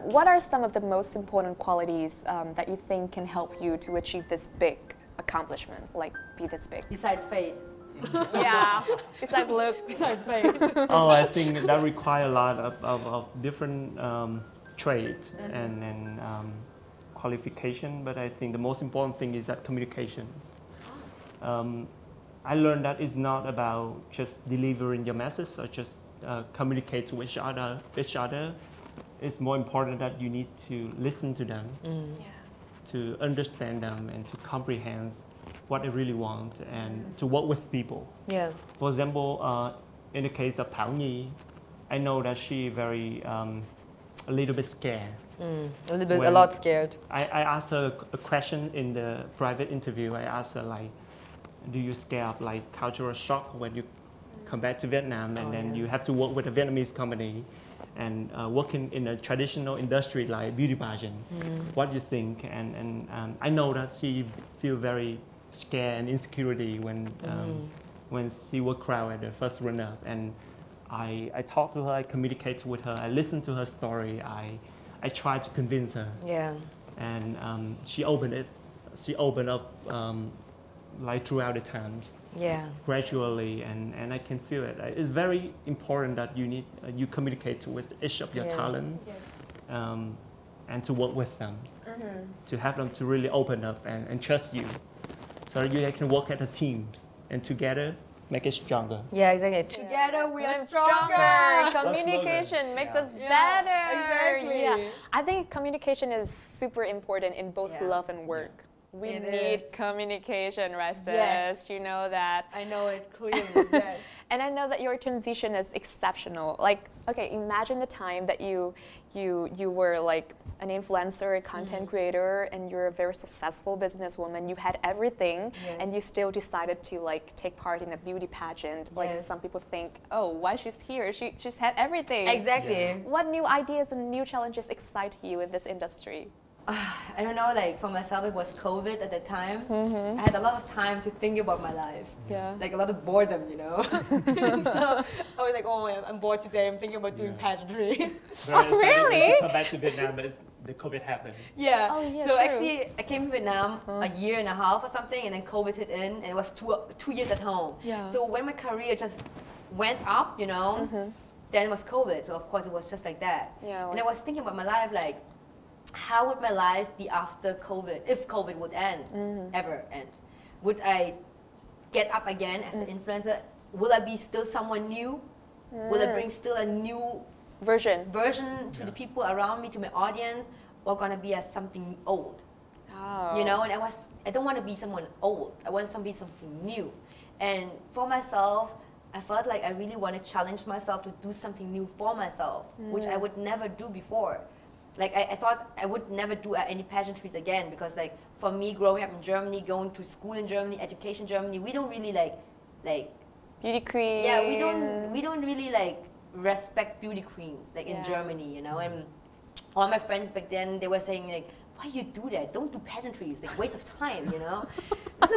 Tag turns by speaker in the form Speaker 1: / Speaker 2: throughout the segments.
Speaker 1: what are some of the most important qualities that you think can help you to achieve this big accomplishment, like be this big?
Speaker 2: Besides fate.
Speaker 1: Yeah, besides looks.
Speaker 2: Besides fate.
Speaker 3: Oh, I think that requires a lot of different traits and qualification, but I think the most important thing is that communications. I learned that it's not about just delivering your message or just communicate to each other. It's more important that you need to listen to them, to understand them and to comprehend what they really want and to work with people.
Speaker 2: Yeah.
Speaker 3: For example, in the case of Thảo Nhi, I know that she very a little bit scared.
Speaker 2: A lot scared.
Speaker 3: I asked her a question in the private interview. I asked her like, do you scare of like cultural shock when you come back to Vietnam and then you have to work with a Vietnamese company and working in a traditional industry like beauty pageant? What do you think? And I know that she feel very scared and insecurity when she was crowned the first runner-up. And I talked to her, I communicated with her, I listened to her story, I tried to convince her.
Speaker 2: Yeah.
Speaker 3: And she opened up like throughout the times.
Speaker 2: Yeah.
Speaker 3: Gradually, and I can feel it. It's very important that you communicate with each of your talent, and to work with them, to have them to really open up and trust you, so you can work as a team and together make it stronger.
Speaker 2: Yeah, exactly. Together we are
Speaker 1: stronger. Communication makes us better.
Speaker 2: Exactly.
Speaker 1: Yeah. I think communication is super important in both love and work. We need communication, right, sis?
Speaker 2: Yes.
Speaker 1: You know that.
Speaker 2: I know it clearly. Yes.
Speaker 1: And I know that your transition is exceptional. Like, okay, imagine the time that you were like an influencer, a content creator, and you're a very successful businesswoman. You had everything, and you still decided to like take part in a beauty pageant. Like some people think, oh, why she's here? She's had everything.
Speaker 2: Exactly.
Speaker 1: What new ideas and new challenges excite you in this industry?
Speaker 2: I don't know, like for myself, it was COVID at the time. I had a lot of time to think about my life.
Speaker 1: Yeah.
Speaker 2: Like a lot of boredom, you know. So I was like, oh, I'm bored today. I'm thinking about doing pageantry.
Speaker 1: Oh, really?
Speaker 3: Come back to Vietnam, but the COVID happened.
Speaker 2: Yeah.
Speaker 1: Oh, yeah.
Speaker 2: So
Speaker 1: true.
Speaker 2: actually, I came to Vietnam a year and a half or something, and then COVID hit in, and it was two years at home.
Speaker 1: Yeah.
Speaker 2: So when my career just went up, you know, then it was COVID. So of course, it was just like that.
Speaker 1: Yeah.
Speaker 2: And I was thinking about my life, like, how would my life be after COVID, if COVID would end, ever end? Would I get up again as an influencer? Will I be still someone new? Will I bring still a new version to the people around me, to my audience, or gonna be as something old?
Speaker 1: Oh.
Speaker 2: You know, and I don't want to be someone old. I want to be something new. And for myself, I felt like I really want to challenge myself to do something new for myself, which I would never do before. Like I thought I would never do any pageantries again, because like for me, growing up in Germany, going to school in Germany, education in Germany, we don't really like
Speaker 1: beauty queen.
Speaker 2: Yeah, we don't really like respect beauty queens like in Germany, you know. And all my friends back then, they were saying like, why you do that? Don't do pageantries, like waste of time, you know. This is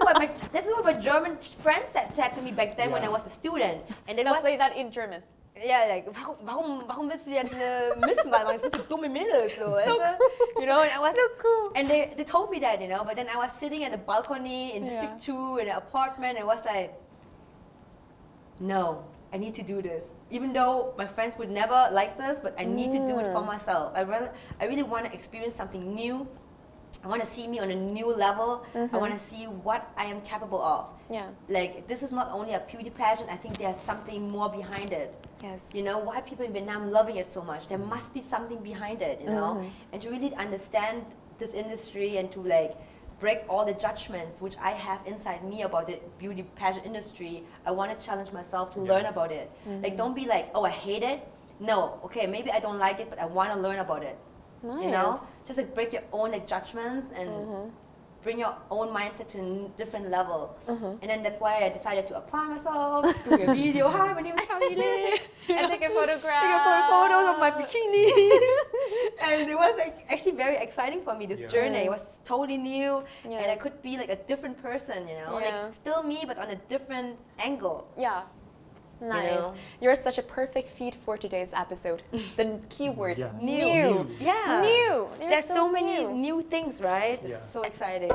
Speaker 2: what my German friends said to me back then when I was a student. And they
Speaker 1: Now say that in German.
Speaker 2: Yeah, like, warum willst du jetzt eine Misswahl machen? Es sind so dumme Mädels, so, weißt du? You know, and I was so cool. And they told me that, you know, but then I was sitting at the balcony in District 2 in an apartment, and I was like, no, I need to do this. Even though my friends would never like this, but I need to do it for myself. I really want to experience something new. I want to see me on a new level. I want to see what I am capable of.
Speaker 1: Yeah.
Speaker 2: Like, this is not only a beauty pageant, I think there's something more behind it.
Speaker 1: Yes.
Speaker 2: You know, why people in Vietnam loving it so much? There must be something behind it, you know? And to really understand this industry and to like break all the judgments which I have inside me about the beauty pageant industry, I want to challenge myself to learn about it. Like, don't be like, oh, I hate it. No, okay, maybe I don't like it, but I want to learn about it.
Speaker 1: Nice.
Speaker 2: You know, just like break your own like judgments and bring your own mindset to a different level. And then that's why I decided to apply myself, do a video. Hi, my name is Thảo Nhi Lê.
Speaker 1: And take a photograph.
Speaker 2: Take photos of my bikini. And it was like actually very exciting for me, this journey. It was totally new, and I could be like a different person, you know, like still me but on a different angle.
Speaker 1: Yeah. Nice.
Speaker 2: You know?
Speaker 1: You're such a perfect feed for today's episode. The keyword
Speaker 3: Yeah.
Speaker 1: new.
Speaker 2: Yeah.
Speaker 1: New. You're
Speaker 2: There's so many
Speaker 1: new.
Speaker 2: new things, right?
Speaker 3: Yeah.
Speaker 2: It's so exciting.